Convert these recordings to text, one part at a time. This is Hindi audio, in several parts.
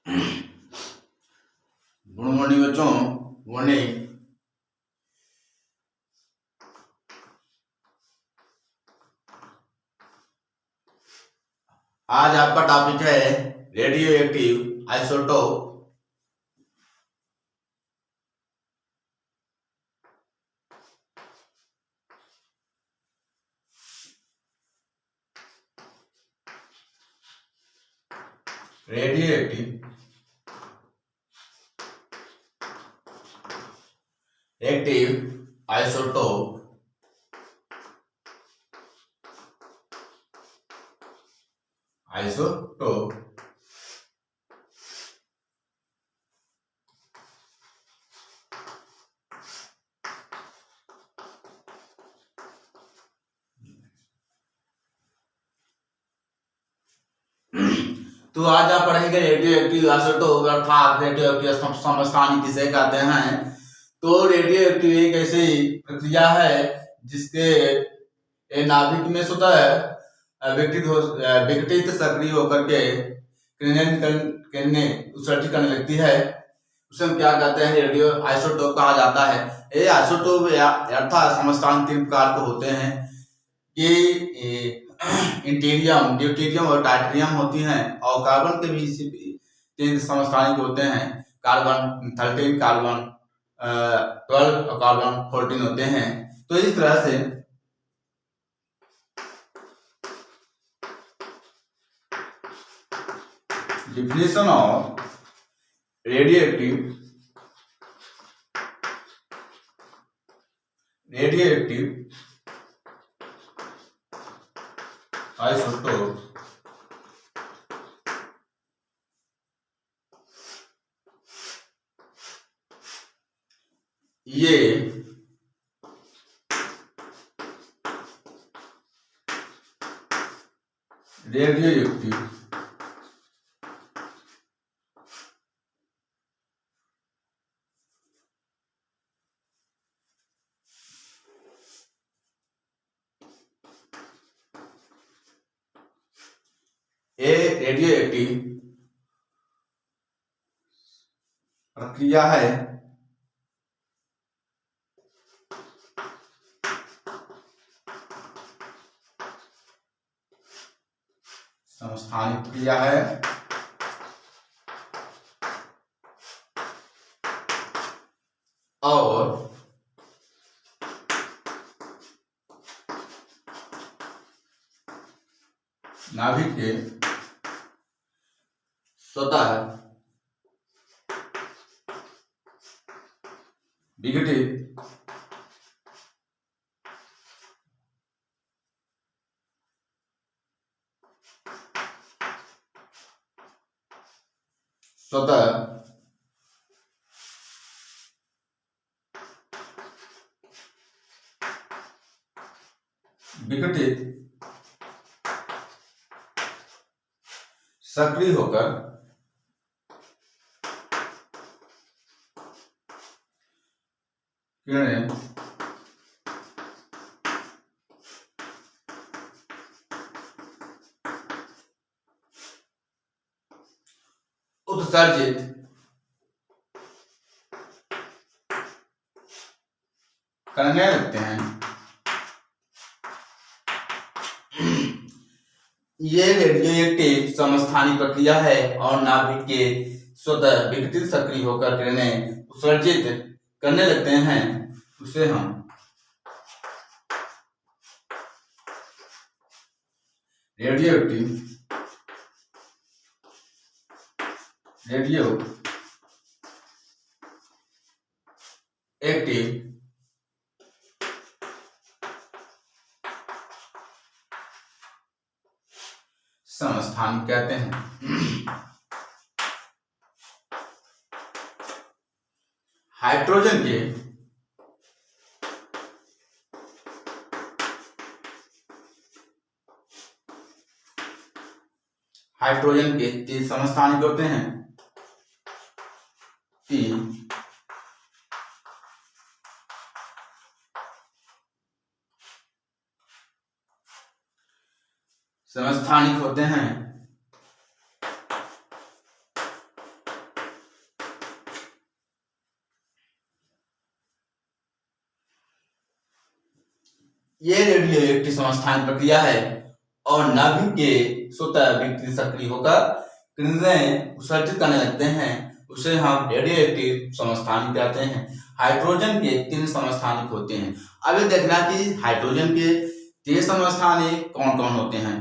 गुड मॉर्निंग बच्चों। मॉर्निंग। आज आपका टॉपिक है radio active isotope. Radio active isotope isotope तो आज आप पढ़ेंगे रेडियो एक्टिव आइसोटोप अर्थात रेडियो एक्टिव समस्थानिक किसे कहते हैं। तो रेडियो एक्टिव एक ऐसी प्रक्रिया है जिसके नाभिक में स्वतः विघटित सक्रिय होकर के उत्सर्जित करने लगती है। उसे हम क्या कहते हैं, रेडियो आइसोटोप कहा जाता है। ये आइसोटोप अर्थात समस्थानिक तीन प्रकार के होते हैं कि इंटीरियम, ड्यूटेरियम और टाइटेरियम होती हैं, और कार्बन के भी इसी तीन समस्थानिक होते हैं। कार्बन 13, कार्बन 12 और कार्बन 14 होते हैं। तो इस तरह से डिफिनेशन ऑफ रेडियोएक्टिव आइसोटोप ये रेडियोएक्टिव प्रक्रिया है समस्थानिक क्रिया है और नाभिक के स्वतः विघटित सक्रिय होकर किरणें उत्सर्जित करने लगते हैं। ये रेडियोएक्टिव समस्थानिक प्रक्रिया है और नाभिक के स्वतः विघटित सक्रिय होकर किरणें उत्सर्जित करने लगते हैं। उसे हम रेडियोएक्टिव समस्थानिक कहते हैं। हाइड्रोजन के तीन समस्थानिक होते हैं। तीन समस्थानिक होते हैं ये रेडियो एक्टिव समस्थानिक प्रक्रिया है और नाभिक के स्वतः विकृत सक्रिय होकर किरणें उत्सर्जित करने लगते हैं, उसे हम रेडियो एक्टिव समस्थानिक कहते हैं। हाइड्रोजन के 3 समस्थानिक होते हैं। अब ये देखना कि हाइड्रोजन के 3 समस्थानिक कौन कौन होते हैं।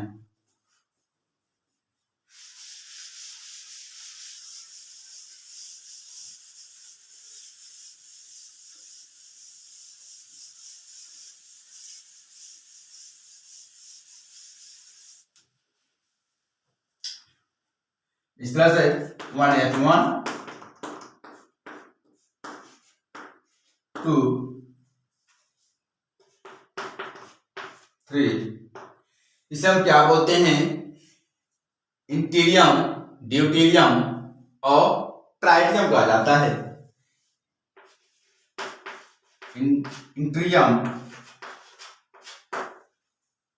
इस तरह से 1H1 2 3, इसे हम क्या बोलते हैं, इंटीरियम, ड्यूटेरियम और ट्राइटियम कहा जाता है। इंटीरियम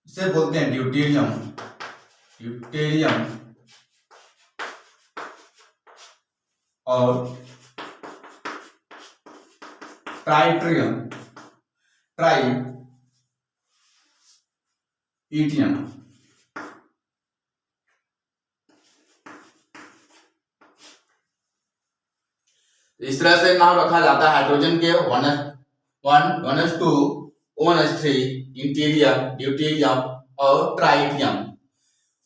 इसे बोलते हैं ड्यूटेरियम, ड्यूटेरियम और ट्राइट्रियम, ट्राइटियम। इस तरह से नाम रखा जाता है हाइड्रोजन के 1s2 1s3 इंटीरियम, ड्यूटेरियम और ट्राइटियम।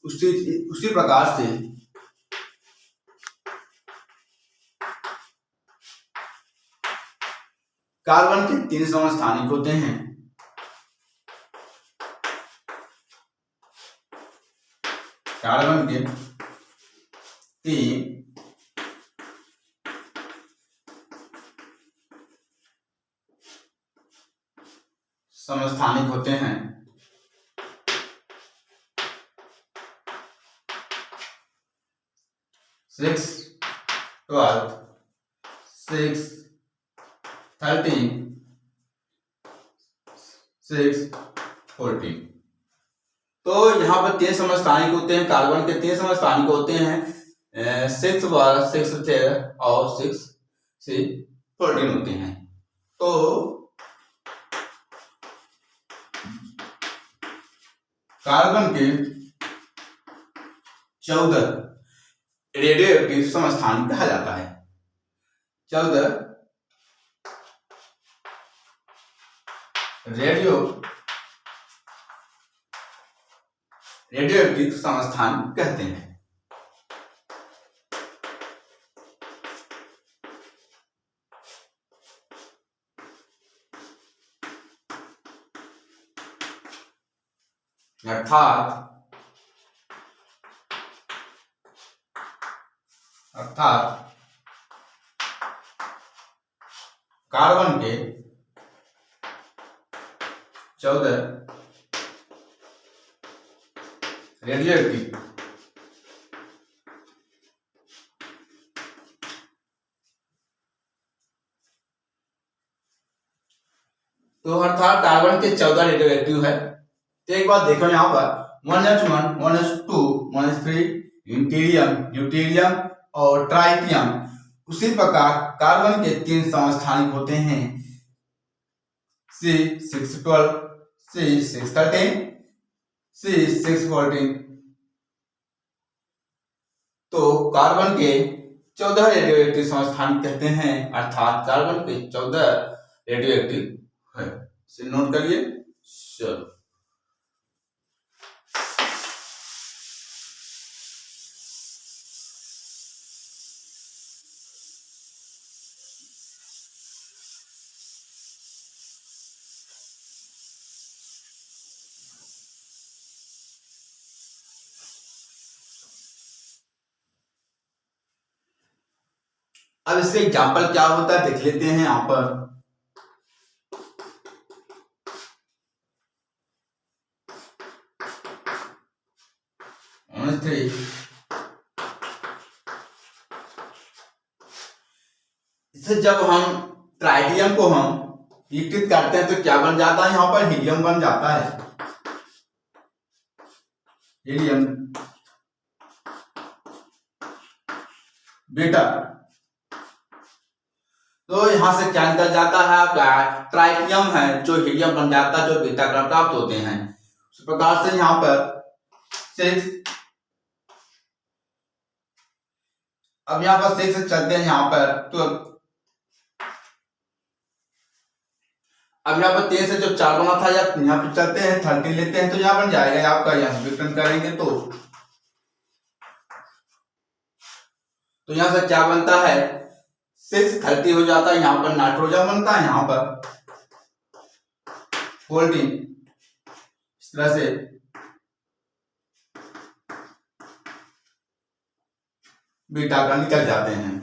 उसी प्रकार से कार्बन के 3 समस्थानिक होते हैं। कार्बन के 3 समस्थानिक होते हैं। 6 12 6 13 6 14। तो यहाँ पर 3 समस्थानिक होते हैं। कार्बन के 3 समस्थानिक होते हैं 6 12 6 13 और 6 14 होते हैं। तो कार्बन के 14 रेडियो एक्टिव समस्थानिक कहा जाता है। 14 रेडियो एक्टिव समस्थानिक कहते हैं। अर्थात कार्बन के 14 रेडियो एक्टिव तो अर्थात कार्बन के 14 रेडियो एक्टिव है। तो एक बात देखो यहाँ पर 1s1 1s2 1s3 इंटीरियम, ड्यूटेरियम और ट्राइटियम। उसी प्रकार कार्बन के 3 समस्थानिक होते हैं C612 C613 C614। तो कार्बन के 14 रेडियो एक्टिव समस्थानिक कहते हैं, अर्थात कार्बन के 14 रेडियो एक्टिव है। इसे नोट करिए। चलो अब इसके एग्जाम्पल क्या होता है देख लेते हैं। यहाँ पर इसे जब हम ट्राइटियम को हम विकृत करते हैं तो क्या बन जाता है, यहाँ पर हीलियम बन जाता है। हीलियम बेटा तो यहाँ से क्या निकल जाता है आपका ट्राइटियम है जो हीलियम बन जाता है, जो बीटा कण प्राप्त होते हैं। इस प्रकार से यहाँ पर 6, अब यहाँ पर 6 से चलते हैं यहाँ पर, तो अब यहाँ पर 3 से जो 4 बना था, यहाँ पे चलते हैं 13 लेते हैं, तो यहाँ बन जाएगा आपका, यहाँ से विकर्ण करेंगे तो यहाँ से क्या बनता है 6 30 हो जाता है, यहाँ पर नाइट्रोजन बनता है, यहाँ पर 14। इस तरह से बीटा कण निकल जाते हैं।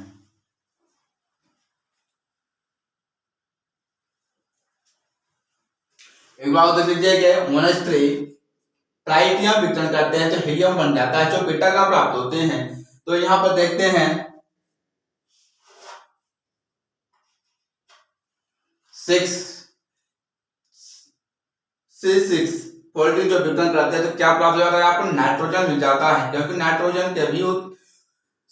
एक बार देख लीजिए कि मोनेस्ट्री ट्राइटियम विकर्ण करते हैं तो हीलियम बन जाता है, जो बीटा कण प्राप्त होते हैं। तो यहाँ पर देखते हैं 6 14 जो विकर्ण करते हैं तो क्या प्राप्त हो जाता है, यहाँ पर नाइट्रोजन मिल जाता है, क्योंकि नाइट्रोजन के भी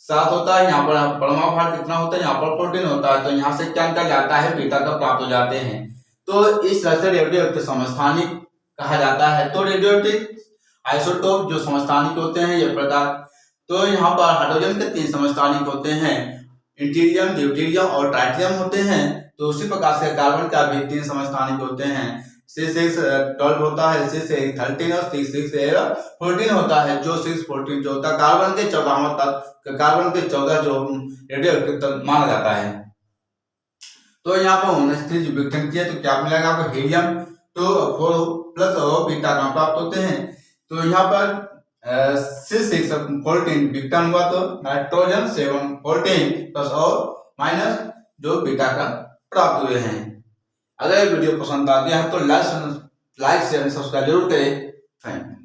7 होता है, यहाँ पर परमाणु भार कितना होता है, यहाँ पर 14 होता है, तो यहाँ से क्या निकल जाता है बीटा का प्राप्त हो जाते हैं। तो इस तरह से रेडियोएक्टिव समस्थानिक कहा जाता है। तो रेडियोएक्टिव आइसोटोप जो समस्थानिक होते हैं ये प्रकार, तो यहाँ पर हाइड्रोजन के 3 समस्थानिक होते हैं, इंटीरियम, ड्यूटेरियम और ट्राइटियम होते हैं। तो उसी प्रकार से कार्बन का भी 3 समस्थानिक होते हैं, 6 12 होता है, 6 13 और 6 14 होता है। जो 6 14 जो होता है कार्बन के 14वां तत्व, कार्बन के 14 जो रेडियोएक्टिव तत्व माना जाता है। तो यहाँ पर मोनेस्ट्री जो विकर्ण किया तो क्या मिलेगा आपको हीलियम तो 4+ और बीटा कण प्राप्त होते हैं। तो यहाँ पर 6 14 विकर्ण हुआ तो नाइट्रोजन 7 14 प्लस और माइनस जो बीटा कण प्राप्त हुए हैं। अगर वीडियो पसंद आ गया है तो लाइक शेयर सब्सक्राइब जरूर करें। Thank you.